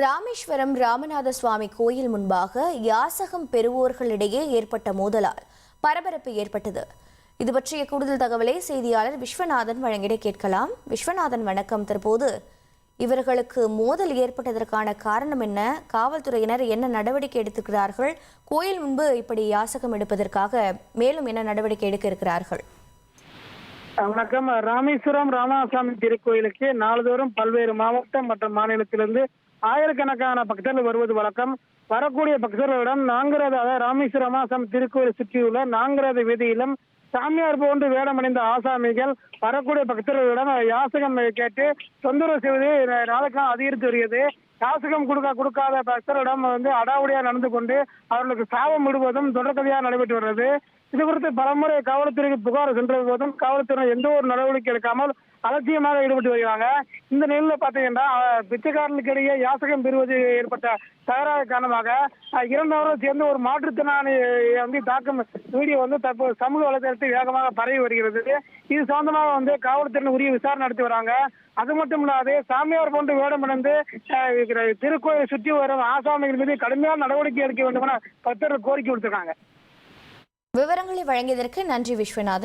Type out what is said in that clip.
ராமேஸ்வரம் ராமநாத சுவாமி கோயில் முன்பாக யாசகம் பெறுவோர்களிடையே ஏற்பட்ட மோதலால் பரபரப்பு ஏற்பட்டது. இது பற்றிய கூடுதல் தகவலை செய்தியாளர் விஸ்வநாதன் வழங்கிட கேட்கலாம். விஸ்வநாதன், வணக்கம். தற்போது இவர்களுக்கு மோதல் ஏற்பட்டதற்கான காரணம் என்ன? காவல்துறையினர் என்ன நடவடிக்கை எடுத்திருக்கிறார்கள்? கோயில் முன்பு இப்படி யாசகம் எடுப்பதற்காக மேலும் என்ன நடவடிக்கை எடுக்க இருக்கிறார்கள்? வணக்கம். ராமேஸ்வரம் ராமநாதசுவாமி திருக்கோயிலுக்கு நாள்தோறும் பல்வேறு மாவட்டம் மற்றும் மாநிலத்திலிருந்து ஆயிரக்கணக்கான பக்தர்கள் வருவது வழக்கம். வரக்கூடிய பக்தர்களிடம் நாங்கரத ராமேஸ்வரம் ராமநாதசுவாமி திருக்கோயில் சுற்றியுள்ள நாங்கரத வீதியிலும் சாமியார் போன்று வேடமடைந்த ஆசாமிகள் வரக்கூடிய பக்தர்களிடம் யாசகம் கேட்டு தொந்தரவு செய்வது நாளுக்கு அதிகரித்து வருகிறது. யாசகம் கொடுக்காத பக்தர்களிடம் அடாவடியா நடந்து கொண்டு அவர்களுக்கு சாபம் விடுவதும் தொடர்கதையாக நடைபெற்று வருகிறது. இது குறித்து பலமுறை காவல்துறைக்கு புகார் சென்ற போதும் காவல்துறை எந்த ஒரு நடவடிக்கை எடுக்காமல் அலட்சியமாக ஈடுபட்டு வருகிறாங்க. இந்த நிலையில பாத்தீங்கன்னா பிச்சைக்காரர்களுக்கு இடையே யாசகம் பெறுவது ஏற்பட்ட தகராறு காரணமாக இரண்டவரும் சேர்ந்து ஒரு மாற்றுத்திறனாளி தாக்கும் வீடியோ தற்போது சமூக வலைதளத்தில் வேகமாக பரவி வருகிறது. இது சம்பந்தமாக காவல்துறையினர் உரிய விசாரணை நடத்தி வராங்க. அது மட்டும் இல்லாது சாமியார் போன்று வேடமடைந்து திருக்கோயிலை சுற்றி வரும் ஆசாமிகள் மீது கடுமையான நடவடிக்கை எடுக்க வேண்டும் என பக்தர்கள் கோரிக்கை விடுத்திருக்காங்க. விவரங்களை வழங்கியதற்கு நன்றி விஸ்வநாதன்.